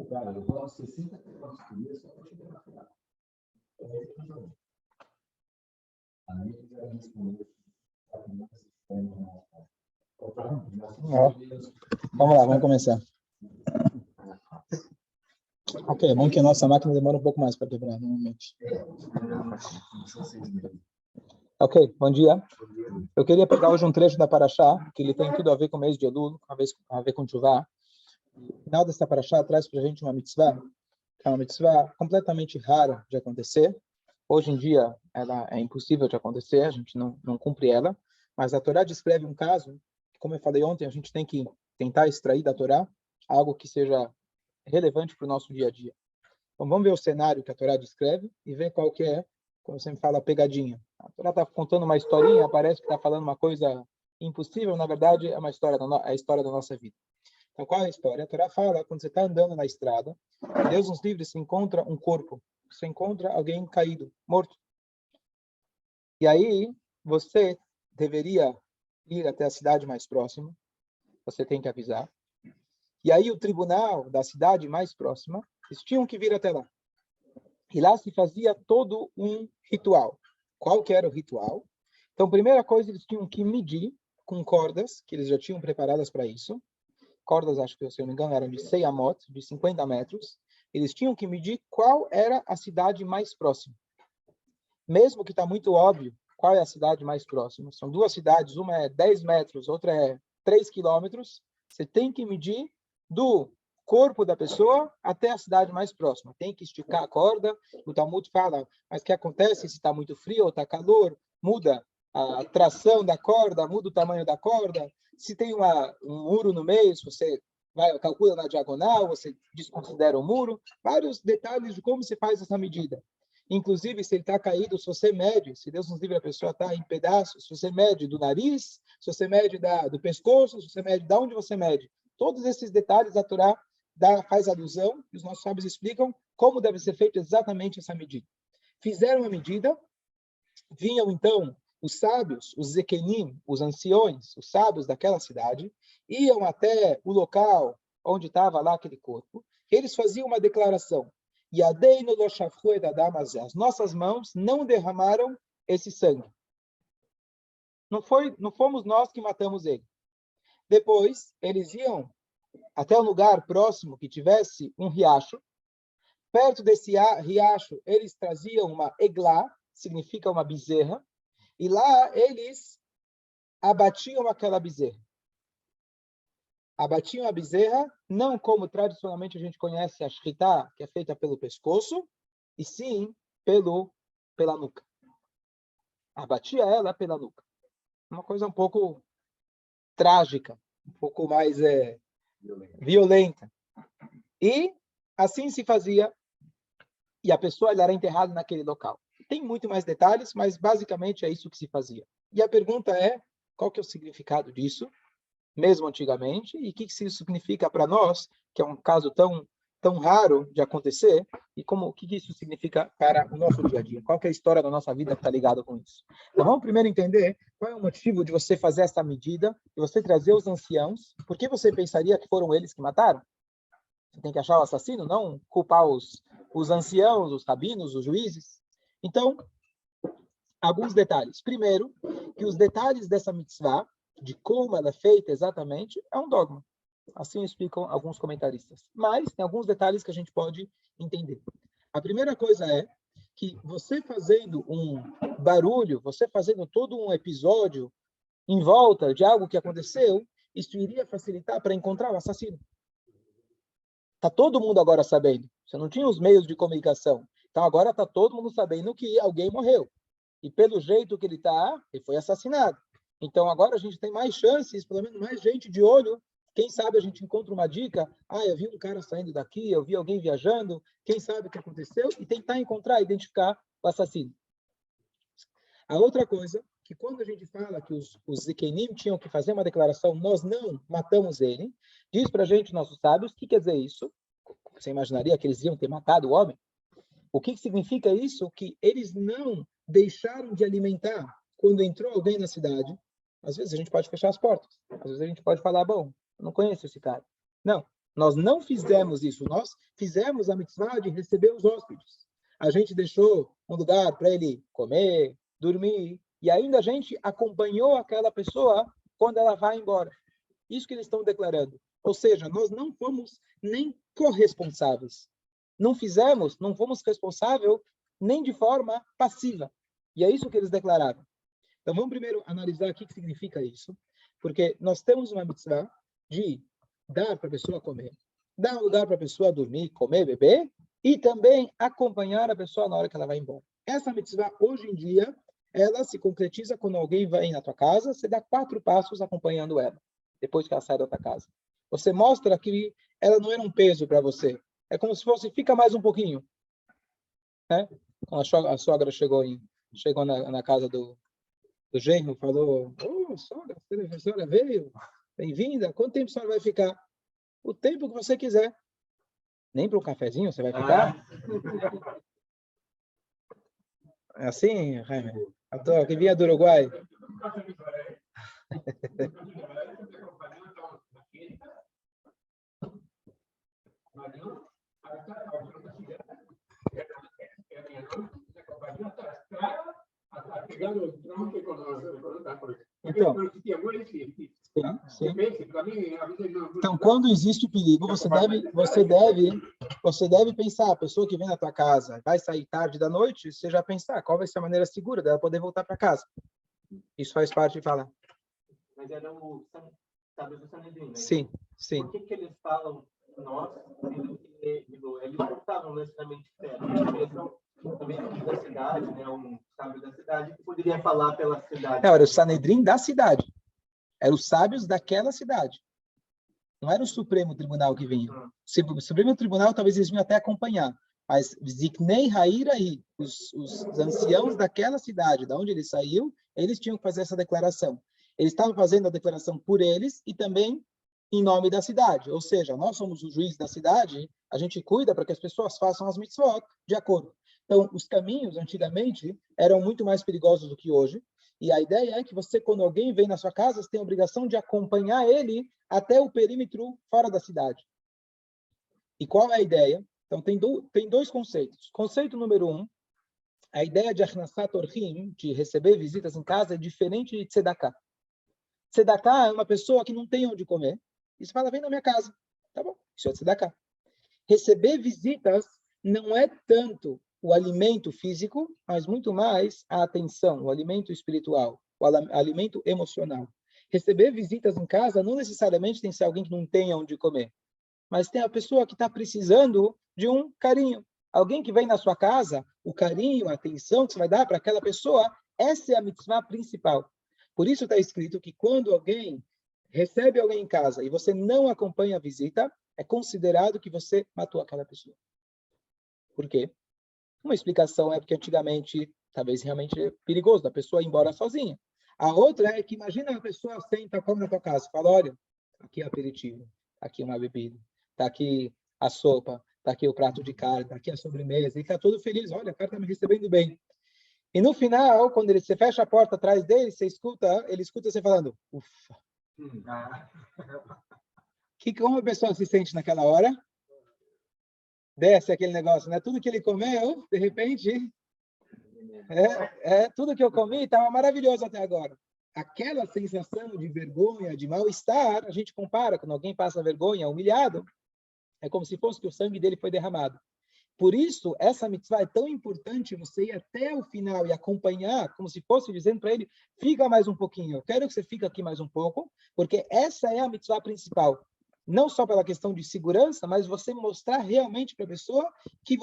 Cara, eu vou 60 quilômetros por dia só para chegar na final. Aí eu já respondi. Vamos lá, vamos começar. Ok, é bom que a nossa máquina demora um pouco mais para quebrar, normalmente. Ok, bom dia. Eu queria pegar hoje um trecho da Parashá, que ele tem tudo a ver com o mês de Elul, a ver com Tchuvá. No final dessa Parashá traz para a gente uma mitzvah, que é uma mitzvah completamente rara de acontecer. Hoje em dia, ela é impossível de acontecer, a gente não cumpre ela. Mas a Torá descreve um caso, que, como eu falei ontem, a gente tem que tentar extrair da Torá algo que seja relevante para o nosso dia a dia. Então vamos ver o cenário que a Torá descreve e ver qual que é, como você me fala, a pegadinha. A Torá está contando uma historinha, parece que está falando uma coisa impossível, na verdade é uma história é a história da nossa vida. Então qual é a história? A Torá fala, quando você está andando na estrada, Deus nos livre, se encontra um corpo, você encontra alguém caído, morto. E aí você deveria ir até a cidade mais próxima, você tem que avisar. E aí o tribunal da cidade mais próxima, eles tinham que vir até lá. E lá se fazia todo um ritual. Qual que era o ritual? Então, primeira coisa, eles tinham que medir com cordas, que eles já tinham preparadas para isso. Cordas, acho que, se eu não me engano, eram de 6 amot, de 50 metros. Eles tinham que medir qual era a cidade mais próxima. Mesmo que está muito óbvio qual é a cidade mais próxima. São duas cidades, uma é 10 metros, outra é 3 quilômetros. Você tem que medir do corpo da pessoa até a cidade mais próxima. Tem que esticar a corda. O Talmud fala, mas o que acontece se está muito frio ou está calor? Muda a tração da corda, muda o tamanho da corda. Se tem um muro no meio, se você calcula na diagonal, você desconsidera o muro. Vários detalhes de como se faz essa medida. Inclusive, se ele está caído, se você mede, se Deus nos livre, a pessoa está em pedaços, se você mede do nariz, se você mede do pescoço, se você mede de onde você mede. Todos esses detalhes a Torá faz alusão, e os nossos sábios explicam como deve ser feita exatamente essa medida. Fizeram a medida, vinham então os sábios, os zekenim, os anciões, os sábios daquela cidade, iam até o local onde estava lá aquele corpo, e eles faziam uma declaração. As nossas mãos não derramaram esse sangue. Não fomos nós que matamos ele. Depois, eles iam até um lugar próximo que tivesse um riacho. Perto desse riacho, eles traziam uma eglá, significa uma bezerra, e lá eles abatiam aquela bezerra. Abatiam a bezerra, não como tradicionalmente a gente conhece a shritá, que é feita pelo pescoço, e sim pela nuca. Abatia ela pela nuca. Uma coisa um pouco trágica, um pouco mais violenta. E assim se fazia, e a pessoa era enterrada naquele local. Tem muito mais detalhes, mas basicamente é isso que se fazia. E a pergunta é, qual que é o significado disso, mesmo antigamente, e o que isso significa para nós, que é um caso tão raro de acontecer, e o que isso significa para o nosso dia a dia? Qual que é a história da nossa vida que está ligada com isso? Então vamos primeiro entender qual é o motivo de você fazer essa medida, de você trazer os anciãos. Por que você pensaria que foram eles que mataram? Você tem que achar o assassino, não culpar os anciãos, os rabinos, os juízes. Então, alguns detalhes. Primeiro, que os detalhes dessa mitzvah, de como ela é feita exatamente, é um dogma. Assim explicam alguns comentaristas. Mas tem alguns detalhes que a gente pode entender. A primeira coisa é que você fazendo um barulho, você fazendo todo um episódio em volta de algo que aconteceu, isso iria facilitar para encontrar o assassino. Está todo mundo agora sabendo. Você não tinha os meios de comunicação. Então agora está todo mundo sabendo que alguém morreu. E pelo jeito que ele está, ele foi assassinado. Então agora a gente tem mais chances, pelo menos mais gente de olho. Quem sabe a gente encontra uma dica. Eu vi um cara saindo daqui, eu vi alguém viajando. Quem sabe o que aconteceu? E tentar encontrar, identificar o assassino. A outra coisa, que quando a gente fala que os Zikenim tinham que fazer uma declaração, nós não matamos ele, diz para a gente, nossos sábios, o que quer dizer isso? Você imaginaria que eles iam ter matado o homem? O que significa isso? Que eles não deixaram de alimentar quando entrou alguém na cidade. Às vezes a gente pode fechar as portas. Às vezes a gente pode falar, bom, eu não conheço esse cara. Não. Nós não fizemos isso. Nós fizemos a mitzvah de receber os hóspedes. A gente deixou um lugar para ele comer, dormir, e ainda a gente acompanhou aquela pessoa quando ela vai embora. Isso que eles estão declarando. Ou seja, nós não fomos nem corresponsáveis. Não fomos responsáveis nem de forma passiva. E é isso que eles declararam. Então, vamos primeiro analisar o que significa isso. Porque nós temos uma mitzvah de dar para a pessoa comer, dar um lugar para a pessoa dormir, comer, beber, e também acompanhar a pessoa na hora que ela vai embora. Essa mitzvah, hoje em dia, ela se concretiza quando alguém vai na tua casa, você dá 4 passos acompanhando ela, depois que ela sai da tua casa. Você mostra que ela não era um peso para você. É como se fosse, fica mais um pouquinho. Né? Quando a sogra chegou na casa do genro, falou, sogra, a senhora veio, bem-vinda, quanto tempo a senhora vai ficar? O tempo que você quiser. Nem para um cafezinho você vai ficar? É assim, Jaime? Que vinha do Uruguai. Então, sim. Então, quando existe perigo, você deve pensar, a pessoa que vem na tua casa vai sair tarde da noite, você já pensar qual vai ser a maneira segura dela poder voltar para casa. Isso faz parte de falar. Mas era o sábio do Sanedrim, né? Sim, sim. Por que eles falam nós, sendo que eles não estavam necessariamente perto? Também da cidade, né? Um sábio da cidade que poderia falar pela cidade. Não, era o Sanedrim da cidade. Eram os sábios daquela cidade. Não era o Supremo Tribunal que vinha. O Supremo Tribunal talvez eles vinham até acompanhar. Mas Ziknei Hairahi, os anciãos daquela cidade, da onde ele saiu, eles tinham que fazer essa declaração. Eles estavam fazendo a declaração por eles e também em nome da cidade. Ou seja, nós somos o juiz da cidade, a gente cuida para que as pessoas façam as mitzvot de acordo. Então, os caminhos, antigamente, eram muito mais perigosos do que hoje. E a ideia é que você, quando alguém vem na sua casa, você tem a obrigação de acompanhar ele até o perímetro fora da cidade. E qual é a ideia? Então, tem 2 conceitos. Conceito número 1, a ideia de Achnasat Orchim, de receber visitas em casa, é diferente de Tzedakah. Tzedakah é uma pessoa que não tem onde comer. E você fala, vem na minha casa. Tá bom, isso é Tzedakah. Receber visitas não é tanto o alimento físico, mas muito mais a atenção, o alimento espiritual, o alimento emocional. Receber visitas em casa não necessariamente tem que ser alguém que não tenha onde comer, mas tem a pessoa que está precisando de um carinho. Alguém que vem na sua casa, o carinho, a atenção que você vai dar para aquela pessoa, essa é a mitzvah principal. Por isso está escrito que quando alguém recebe alguém em casa e você não acompanha a visita, é considerado que você matou aquela pessoa. Por quê? Uma explicação é porque antigamente, talvez realmente é perigoso da pessoa ir embora sozinha. A outra é que imagina a pessoa senta, come na tua casa, fala, olha, aqui é o aperitivo, aqui uma bebida, tá aqui a sopa, tá aqui o prato de carne, tá aqui a sobremesa, e tá todo feliz, olha, o cara tá me recebendo bem. E no final, quando você fecha a porta atrás dele, ele escuta você falando, ufa. Como a pessoa se sente naquela hora? Desce aquele negócio, né? Tudo que ele comeu, de repente, tudo que eu comi estava maravilhoso até agora. Aquela sensação de vergonha, de mal-estar, a gente compara quando alguém passa vergonha, humilhado, é como se fosse que o sangue dele foi derramado. Por isso, essa mitzvah é tão importante você ir até o final e acompanhar, como se fosse dizendo para ele, fica mais um pouquinho, eu quero que você fique aqui mais um pouco, porque essa é a mitzvah principal. Não só pela questão de segurança, mas você mostrar realmente para a pessoa que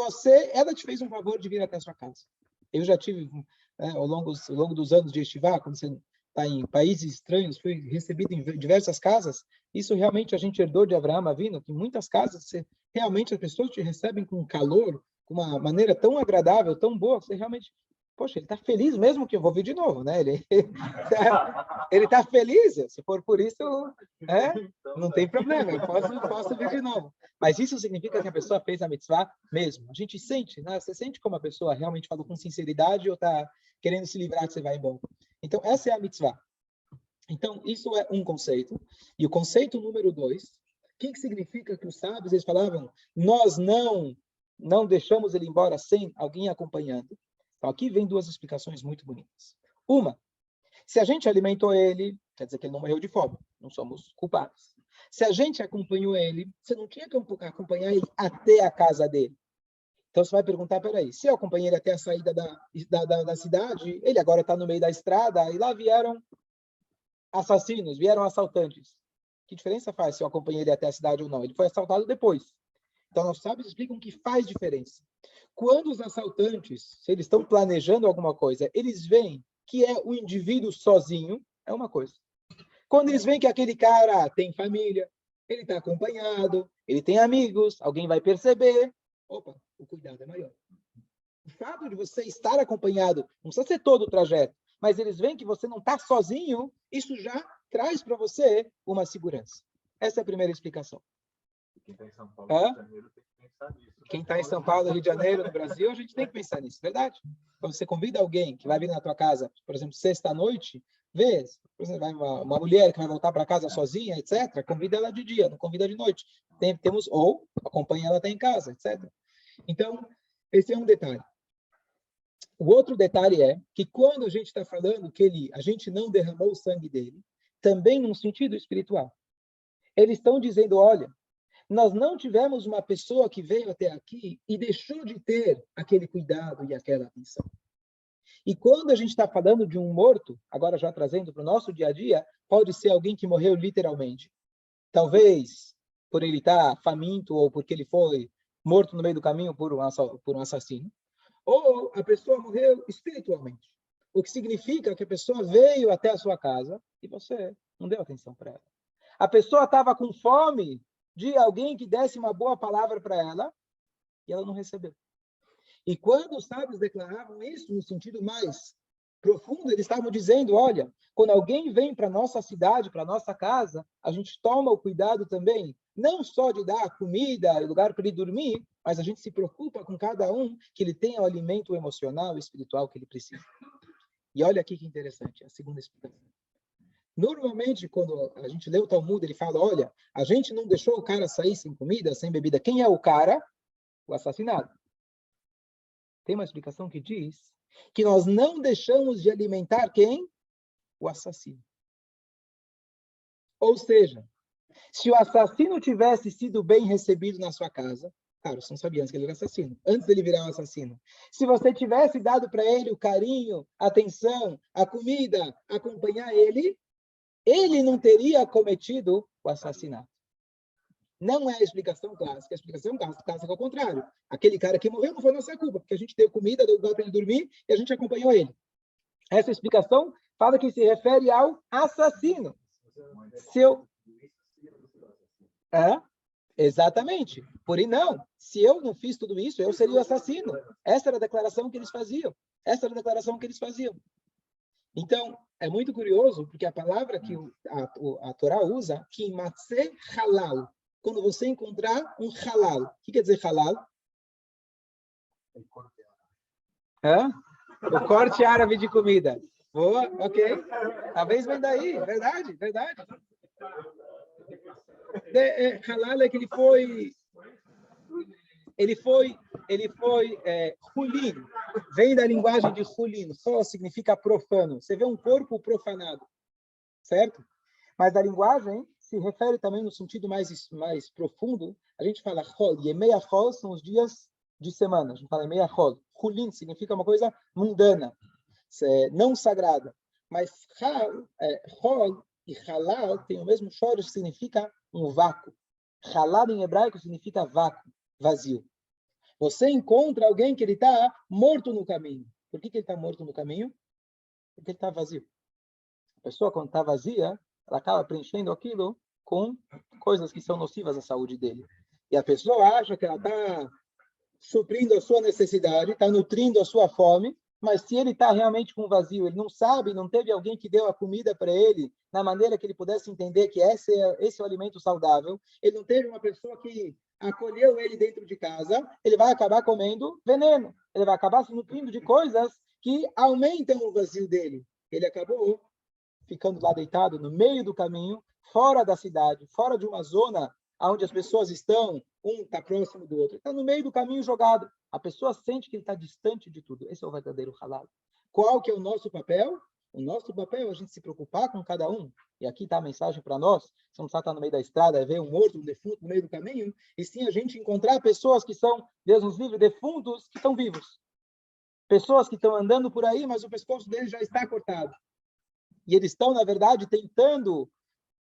ela te fez um favor de vir até a sua casa. Eu já tive, ao longo dos anos de estivá, quando você está em países estranhos, fui recebido em diversas casas, isso realmente a gente herdou de Avraham Avinu, que em muitas casas, realmente as pessoas te recebem com calor, com uma maneira tão agradável, tão boa, que você realmente... Poxa, ele está feliz mesmo que eu vou vir de novo, né? Ele está feliz, se for por isso, não tem problema, eu posso vir de novo. Mas isso significa que a pessoa fez a mitzvah mesmo. A gente sente, né? Você sente como a pessoa realmente falou com sinceridade ou está querendo se livrar que você vai embora. Então, essa é a mitzvah. Então, isso é um conceito. E o conceito número 2 que significa que os sábios, eles falavam, nós não deixamos ele embora sem alguém acompanhando? Então, aqui vem duas explicações muito bonitas. Uma, se a gente alimentou ele, quer dizer que ele não morreu de fome, não somos culpados. Se a gente acompanhou ele, você não tinha que acompanhar ele até a casa dele. Então, você vai perguntar, peraí, se eu acompanhei ele até a saída da cidade, ele agora está no meio da estrada, e lá vieram assassinos, vieram assaltantes. Que diferença faz se eu acompanhei ele até a cidade ou não? Ele foi assaltado depois. Então, os sábios explicam que faz diferença. Quando os assaltantes, se eles estão planejando alguma coisa, eles veem que é o indivíduo sozinho, é uma coisa. Quando eles veem que aquele cara tem família, ele está acompanhado, ele tem amigos, alguém vai perceber, opa, o cuidado é maior. O fato de você estar acompanhado, não precisa ser todo o trajeto, mas eles veem que você não está sozinho, isso já traz para você uma segurança. Essa é a primeira explicação. Quem está em São Paulo, Rio de Janeiro, tem que pensar nisso. Quem está em São Paulo, Rio de Janeiro, no Brasil, a gente tem que pensar nisso, verdade? Quando você convida alguém que vai vir na tua casa, por exemplo, sexta-noite, vê, por exemplo, uma mulher que vai voltar para casa sozinha, etc., convida ela de dia, não convida de noite. Ou acompanha ela até em casa, etc. Então, esse é um detalhe. O outro detalhe é que quando a gente está falando que a gente não derramou o sangue dele, também num sentido espiritual. Eles estão dizendo, olha, nós não tivemos uma pessoa que veio até aqui e deixou de ter aquele cuidado e aquela atenção. E quando a gente está falando de um morto, agora já trazendo para o nosso dia a dia, pode ser alguém que morreu literalmente. Talvez por ele estar faminto ou porque ele foi morto no meio do caminho por um assassino. Ou a pessoa morreu espiritualmente. O que significa que a pessoa veio até a sua casa e você não deu atenção para ela. A pessoa estava com fome de alguém que desse uma boa palavra para ela e ela não recebeu. E quando os sábios declaravam isso no sentido mais profundo, eles estavam dizendo, olha, quando alguém vem para a nossa cidade, para a nossa casa, a gente toma o cuidado também, não só de dar comida e lugar para ele dormir, mas a gente se preocupa com cada um que ele tenha o alimento emocional e espiritual que ele precisa. E olha aqui que interessante, a segunda explicação. Normalmente, quando a gente lê o Talmud, ele fala, olha, a gente não deixou o cara sair sem comida, sem bebida. Quem é o cara? O assassinado. Tem uma explicação que diz que nós não deixamos de alimentar quem? O assassino. Ou seja, se o assassino tivesse sido bem recebido na sua casa, claro, você não sabia antes que ele era assassino, antes dele virar um assassino. Se você tivesse dado para ele o carinho, a atenção, a comida, acompanhar ele, ele não teria cometido o assassinato. Não é a explicação clássica. A explicação clássica é ao contrário. Aquele cara que morreu não foi nossa culpa, porque a gente deu comida, deu lugar para ele dormir e a gente acompanhou ele. Essa explicação fala que se refere ao assassino. Exatamente. Porém, não. Se eu não fiz tudo isso, eu seria o assassino. Essa era a declaração que eles faziam. Então, é muito curioso, porque a palavra que a Torá usa, que matzeh halal, quando você encontrar um halal. O que quer dizer halal? O corte árabe de comida. Boa, ok. Talvez vem daí, verdade. Halal é que ele foi hulin, vem da linguagem de hulin, só significa profano. Você vê um corpo profanado, certo? Mas a linguagem se refere também no sentido mais profundo. A gente fala hol, yemei hol são os dias de semana. A gente fala yemei hol. Hulin significa uma coisa mundana, não sagrada. Mas hol e halal tem o mesmo shorish, significa um vácuo. Halal em hebraico significa vácuo, vazio. Você encontra alguém que ele está morto no caminho. Por que ele está morto no caminho? Porque ele está vazio. A pessoa, quando está vazia, ela acaba preenchendo aquilo com coisas que são nocivas à saúde dele. E a pessoa acha que ela está suprindo a sua necessidade, está nutrindo a sua fome, mas se ele está realmente com vazio, ele não sabe, não teve alguém que deu a comida para ele, na maneira que ele pudesse entender que esse é o alimento saudável, ele não teve uma pessoa que acolheu ele dentro de casa, ele vai acabar comendo veneno, ele vai acabar se nutrindo de coisas que aumentam o vazio dele. Ele acabou ficando lá deitado no meio do caminho, fora da cidade, fora de uma zona onde as pessoas estão, um está próximo do outro, está no meio do caminho jogado. A pessoa sente que ele está distante de tudo. Esse é o verdadeiro halal. Qual que é o nosso papel? O nosso papel é a gente se preocupar com cada um. E aqui está a mensagem para nós. Você não precisa estar no meio da estrada, ver um morto, um defunto no meio do caminho, e sim a gente encontrar pessoas que são, Deus nos livre, defuntos que estão vivos. Pessoas que estão andando por aí, mas o pescoço deles já está cortado. E eles estão, na verdade, tentando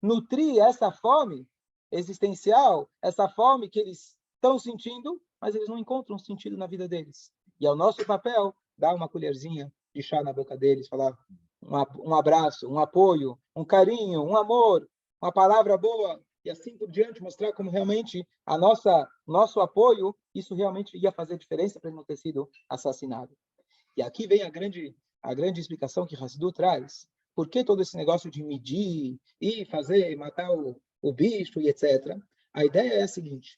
nutrir essa fome existencial, essa fome que eles estão sentindo, mas eles não encontram sentido na vida deles. E é o nosso papel dar uma colherzinha de chá na boca deles, falar um abraço, um apoio, um carinho, um amor, uma palavra boa, e assim por diante, mostrar como realmente nosso apoio, isso realmente ia fazer diferença para ele não ter sido assassinado. E aqui vem a grande explicação que Hassidut traz. Por que todo esse negócio de medir e fazer, matar o bicho e etc. A ideia é a seguinte: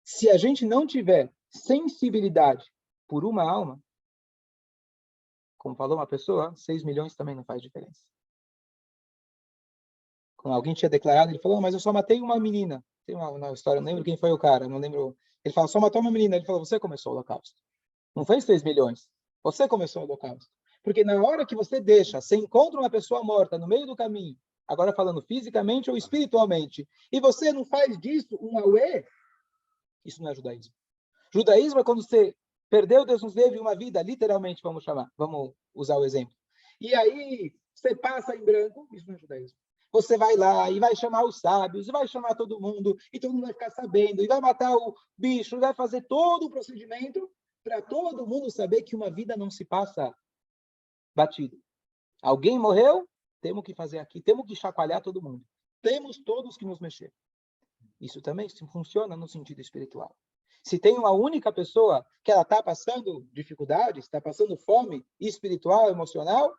se a gente não tiver sensibilidade por uma alma, como falou uma pessoa, 6 milhões também não faz diferença. Como alguém tinha declarado, ele falou, mas eu só matei uma menina. Tem uma história, não lembro quem foi o cara, não lembro. Ele falou, só matou uma menina. Ele falou, você começou o holocausto. Não fez 6 milhões. Você começou o holocausto. Porque na hora que você encontra uma pessoa morta no meio do caminho, agora falando fisicamente ou espiritualmente, e você não faz disso um auê, isso não é judaísmo. Judaísmo é quando você perdeu, Deus nos livre, uma vida, literalmente, vamos usar o exemplo. E aí, você passa em branco, isso não é judaísmo. Você vai lá e vai chamar os sábios, e vai chamar todo mundo vai ficar sabendo, e vai matar o bicho, e vai fazer todo o procedimento para todo mundo saber que uma vida não se passa batido. Alguém morreu? Temos que fazer aqui, temos que chacoalhar todo mundo. Temos todos que nos mexer. Isso também funciona no sentido espiritual. Se tem uma única pessoa que ela está passando dificuldades, está passando fome espiritual, emocional,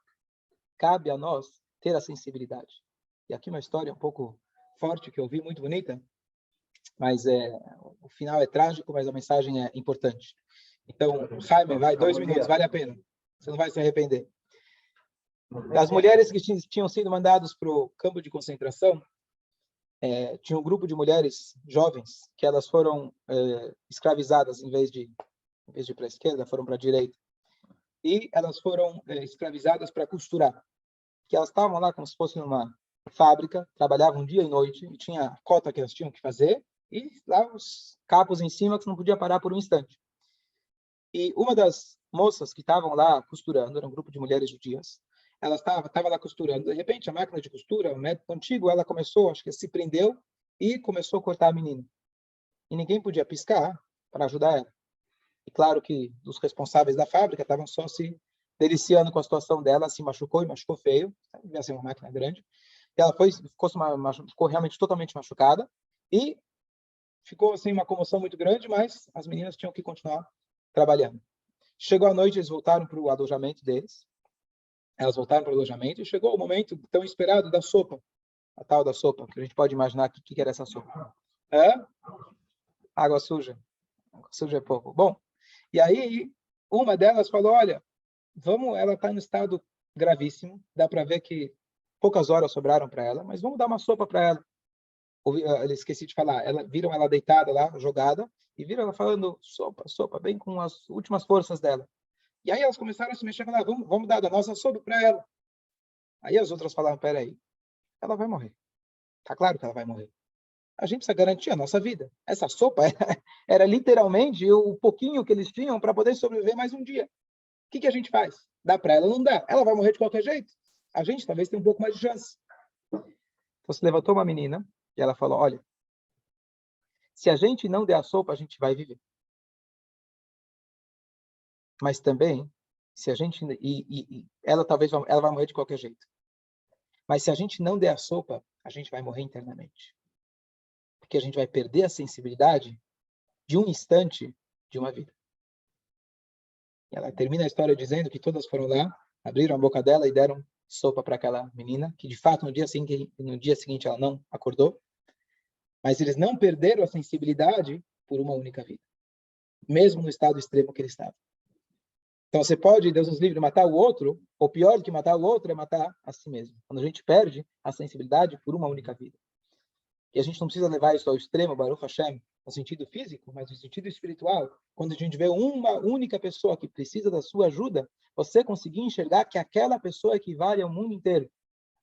cabe a nós ter a sensibilidade. E aqui uma história um pouco forte que eu vi, muito bonita, mas o final é trágico, mas a mensagem é importante. Então, Jaime, vai, 2 minutos, vale a pena. Você não vai se arrepender. As mulheres que tinham sido mandadas para o campo de concentração, tinha um grupo de mulheres jovens que elas foram escravizadas em vez de ir para a esquerda, foram para a direita. E elas foram escravizadas para costurar. Que elas estavam lá como se fosse numa fábrica, trabalhavam dia e noite, e tinha a cota que elas tinham que fazer, e lá os capos em cima que não podia parar por um instante. E uma das moças que estavam lá costurando, era um grupo de mulheres judias, ela estava lá costurando. De repente, a máquina de costura, o método antigo, ela começou, acho que se prendeu e começou a cortar a menina. E ninguém podia piscar para ajudar ela. E claro que os responsáveis da fábrica estavam só se deliciando com a situação dela, se machucou e machucou feio, devia ser uma máquina grande. E ela ficou realmente totalmente machucada e ficou assim uma comoção muito grande, mas as meninas tinham que continuar trabalhando. Chegou a noite, eles voltaram para o alojamento deles. Elas voltaram para o alojamento e chegou o momento tão esperado da sopa, a tal da sopa, que a gente pode imaginar que era essa sopa. Água suja. Água suja é pouco. Bom, e aí uma delas falou, olha, ela está em estado gravíssimo, dá para ver que poucas horas sobraram para ela, mas vamos dar uma sopa para ela. Eu esqueci de falar, viram ela deitada lá, jogada, e viram ela falando sopa, bem com as últimas forças dela. E aí elas começaram a se mexer e falar, vamos dar da nossa sopa para ela. Aí as outras falaram, peraí, ela vai morrer. Tá claro que ela vai morrer. A gente precisa garantir a nossa vida. Essa sopa era literalmente o pouquinho que eles tinham para poder sobreviver mais um dia. O que a gente faz? Dá para ela? Não dá. Ela vai morrer de qualquer jeito. A gente talvez tenha um pouco mais de chance. Então se levantou uma menina e ela falou, olha, se a gente não der a sopa, a gente vai viver. Mas também, se a gente ela vai morrer de qualquer jeito. Mas se a gente não der a sopa, a gente vai morrer internamente. Porque a gente vai perder a sensibilidade de um instante de uma vida. E ela termina a história dizendo que todas foram lá, abriram a boca dela e deram sopa para aquela menina, que de fato no dia seguinte ela não acordou. Mas eles não perderam a sensibilidade por uma única vida. Mesmo no estado extremo que ele estava. Então você pode, Deus nos livre, matar o outro, ou pior do que matar o outro é matar a si mesmo. Quando a gente perde a sensibilidade por uma única vida. E a gente não precisa levar isso ao extremo, Baruch Hashem, no sentido físico, mas no sentido espiritual. Quando a gente vê uma única pessoa que precisa da sua ajuda, você conseguir enxergar que aquela pessoa equivale ao mundo inteiro.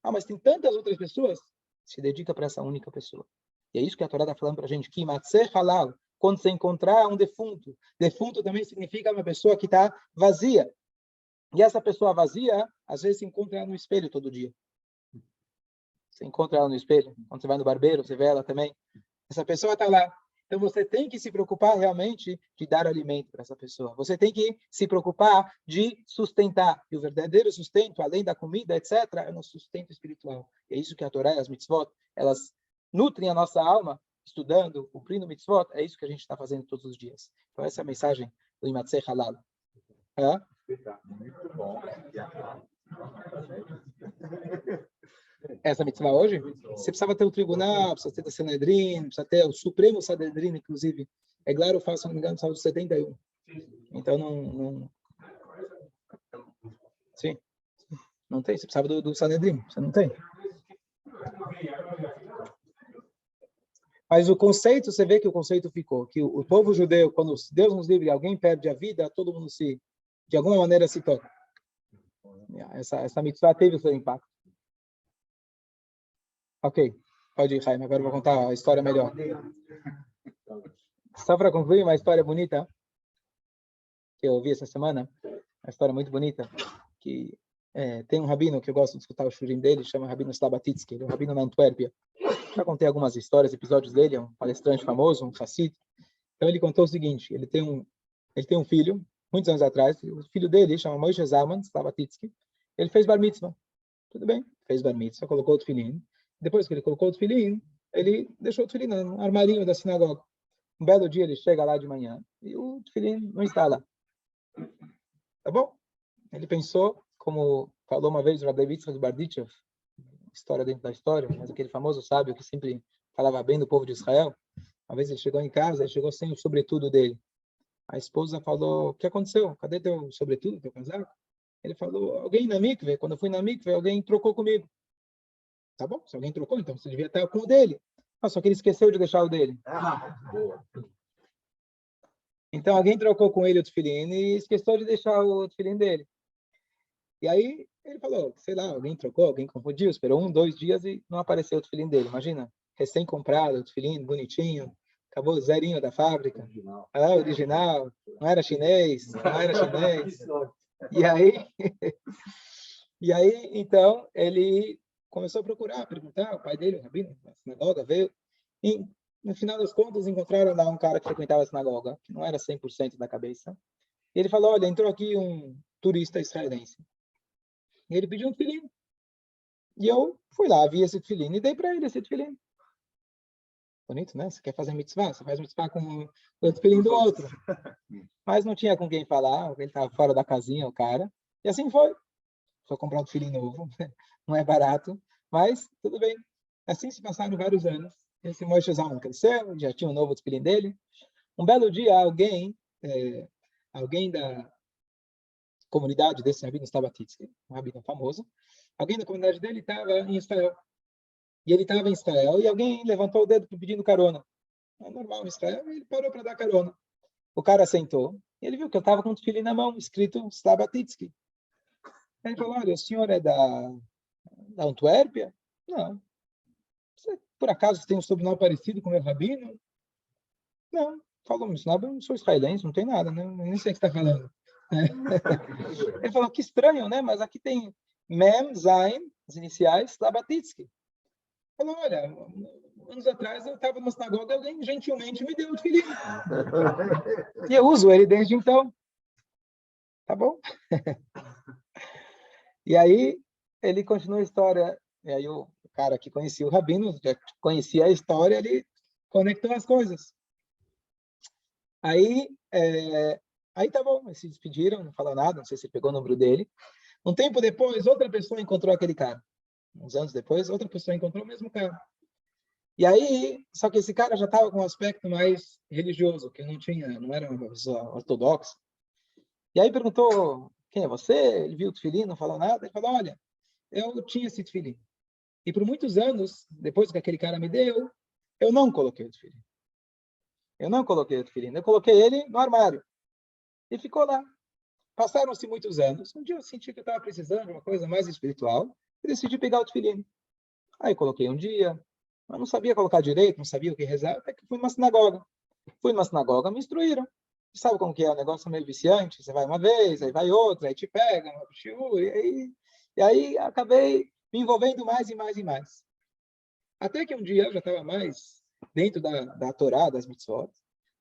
Ah, mas tem tantas outras pessoas. Se dedica para essa única pessoa. E é isso que a Torá está falando para a gente. Que halal, quando você encontrar um defunto. Defunto também significa uma pessoa que está vazia. E essa pessoa vazia, às vezes, se encontra ela no espelho todo dia. Você encontra ela no espelho. Quando você vai no barbeiro, você vê ela também. Essa pessoa está lá. Então, você tem que se preocupar realmente de dar alimento para essa pessoa. Você tem que se preocupar de sustentar. E o verdadeiro sustento, além da comida, etc., é o sustento espiritual. E é isso que a Torá e as mitzvot, elas nutrem a nossa alma, estudando, cumprindo mitzvot. É isso que a gente está fazendo todos os dias. Então, essa é a mensagem do Imatzeh Halal. Muito bom. Essa mitzvah hoje, você precisava ter o tribunal, precisa ter o Sanedrin, precisa ter o Supremo Sanedrin, inclusive. É claro, eu faço, se não me engano, salvo 71. Então, não... Sim. Não tem, você precisava do Sanedrin, você não tem. Mas o conceito, você vê que o conceito ficou, que o povo judeu, quando Deus nos livre, alguém perde a vida, todo mundo de alguma maneira se toca. Essa mitzvah teve o seu impacto. Ok, pode ir, Jaime. Agora eu vou contar a história melhor. Só para concluir, uma história bonita que eu ouvi essa semana, uma história muito bonita, que tem um rabino que eu gosto de escutar o shurim dele, chama Rabino Slabatitsky, ele é um rabino na Antuérpia. Já contei algumas histórias, episódios dele, é um palestrante famoso, um Hassid. Então ele contou o seguinte, ele tem um filho, muitos anos atrás, o filho dele chama Moshe Zalman Slabatitsky, ele fez bar mitzvah. Tudo bem, fez bar mitzvah, colocou o tefilim. Depois que ele colocou o tefilim, ele deixou o tefilim no armarinho da sinagoga. Um belo dia ele chega lá de manhã e o tefilim não está lá. Tá bom? Ele pensou, como falou uma vez o Rabbi Yitzhak Bardichev, história dentro da história, mas aquele famoso sábio que sempre falava bem do povo de Israel. Uma vez ele chegou em casa, ele chegou sem o sobretudo dele. A esposa falou, o que aconteceu? Cadê teu sobretudo, teu casaco? Ele falou, alguém na mikve, quando eu fui na mikve, alguém trocou comigo. Tá bom, se alguém trocou, então você devia estar com o dele. Ah, só que ele esqueceu de deixar o dele. Então alguém trocou com ele o tefilim e esqueceu de deixar o tefilim dele. E aí ele falou, sei lá, alguém trocou, alguém confundiu, esperou 1, 2 dias e não apareceu o tefilim dele. Imagina, recém-comprado, o tefilim bonitinho, acabou zerinho da fábrica. Original, não era chinês, não era chinês. E aí, então, ele começou a procurar, perguntar, o pai dele, o rabino, na sinagoga, veio, e no final das contas encontraram lá um cara que frequentava a sinagoga, que não era 100% da cabeça, e ele falou, olha, entrou aqui um turista israelense, e ele pediu um tefilim, e eu fui lá, vi esse tefilim, e dei para ele esse tefilim. Bonito, né? Você quer fazer mitzvah, você faz mitzvah com o tefilim do outro. Mas não tinha com quem falar, ele estava fora da casinha, o cara, e assim foi. Só comprar um tefilim novo, não é barato, mas tudo bem. Assim se passaram vários anos. Esse Moshe Zalman cresceu, já tinha um novo tefilim dele. Um belo dia, alguém da comunidade desse rabino Slabatitsky, um rabino famoso, alguém da comunidade dele estava em Israel. E ele estava em Israel e alguém levantou o dedo pedindo carona. É normal em Israel, ele parou para dar carona. O cara sentou e ele viu que eu estava com um tefilim na mão, escrito Slabatitsky. Ele falou, olha, o senhor é da Antuérpia? Não. Você, por acaso, tem um sobrenome parecido com o meu rabino? Não. Falou, mas eu não sou israelense, não tem nada, né? Nem sei o que você está falando. Ele falou, que estranho, né? Mas aqui tem Mem, Zain, as iniciais, Slabatitsky. Falou, olha, anos atrás eu estava numa sinagoga e alguém gentilmente me deu o tefilim. E eu uso ele desde então. Tá bom? E aí, ele continua a história. E aí, o cara que conhecia o rabino, já conhecia a história, ele conectou as coisas. Aí tá bom, eles se despediram, não falou nada, não sei se ele pegou o número dele. Um tempo depois, outra pessoa encontrou aquele cara. Uns anos depois, outra pessoa encontrou o mesmo cara. E aí, só que esse cara já estava com um aspecto mais religioso, que não era uma pessoa ortodoxa. E aí perguntou, quem é você? Ele viu o tefilim, não falou nada. Ele falou, olha, eu tinha esse tefilim. E por muitos anos, depois que aquele cara me deu, eu não coloquei o tefilim. Eu não coloquei o tefilim. Eu coloquei ele no armário. E ficou lá. Passaram-se muitos anos. Um dia eu senti que eu estava precisando de uma coisa mais espiritual e decidi pegar o tefilim. Aí coloquei um dia, mas não sabia colocar direito, não sabia o que rezar, até que fui numa sinagoga. Fui numa sinagoga, me instruíram. Sabe como que é? O negócio é meio viciante. Você vai uma vez, aí vai outra, aí te pega, e aí acabei me envolvendo mais e mais e mais. Até que um dia eu já estava mais dentro da Torá, das mitzvot.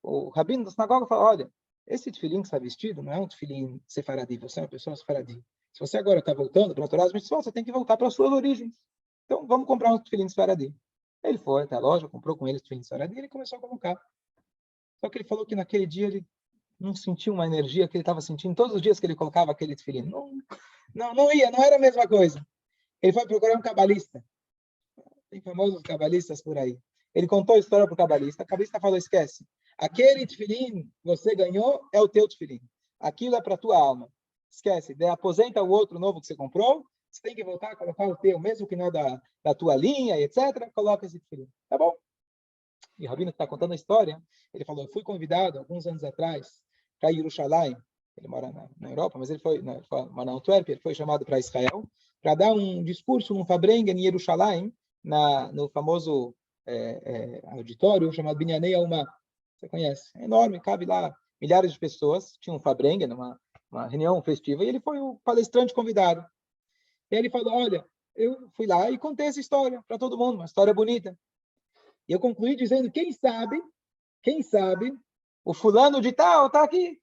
O rabino da sinagoga falou, olha, esse tefilim que está vestido não é um tefilim sefaradi, você é uma pessoa sefaradi. Se você agora está voltando para a Torá das mitzvot, você tem que voltar para as suas origens. Então, vamos comprar um tefilim sefaradi. Ele foi até a loja, comprou com ele o tefilim sefaradi e ele começou a colocar. Só que ele falou que naquele dia ele não sentiu uma energia que ele estava sentindo todos os dias que ele colocava aquele tefilim. Não ia, não era a mesma coisa. Ele foi procurar um cabalista. Tem famosos cabalistas por aí. Ele contou a história para o cabalista. O cabalista falou, esquece. Aquele tefilim você ganhou é o teu tefilim. Aquilo é para a tua alma. Esquece. Aposenta o outro novo que você comprou. Você tem que voltar a colocar o teu, mesmo que não é da tua linha, etc. Coloca esse tefilim. Tá bom? E o rabino que está contando a história, ele falou, eu fui convidado alguns anos atrás para Jerusalém. Ele mora na Europa, mas ele mora na Antuérpia. Ele foi chamado para Israel para dar um discurso num Fabrengen em Jerusalém, no famoso auditório chamado Binyanei Alma. Você conhece? É enorme, cabe lá milhares de pessoas. Tinha um Fabrengen, uma reunião festiva, e ele foi o palestrante convidado. E ele falou, olha, eu fui lá e contei essa história para todo mundo, uma história bonita. E eu concluí dizendo, quem sabe, o fulano de tal está aqui.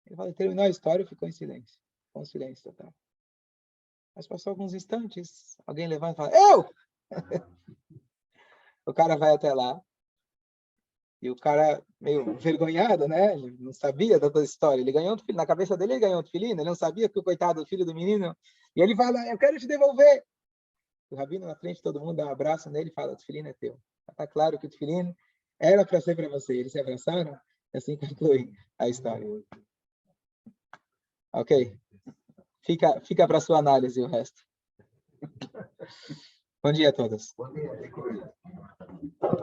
Ele falou, terminou a história e ficou em silêncio. Com silêncio total. Mas passou alguns instantes, alguém levanta e fala, eu! O cara vai até lá, e o cara, meio envergonhado, né? Ele não sabia da toda a história. Ele ganhou um tefilim, na cabeça dele ele ganhou um tefilim, ele não sabia que o coitado do filho do menino. E ele fala, eu quero te devolver. O rabino na frente, todo mundo dá um abraço nele e fala, o tefilim é teu. Está claro que o tefilim era para ser para você. Eles se abraçaram, e assim conclui a história. Ok? Fica para sua análise o resto. Bom dia a todos. Bom dia.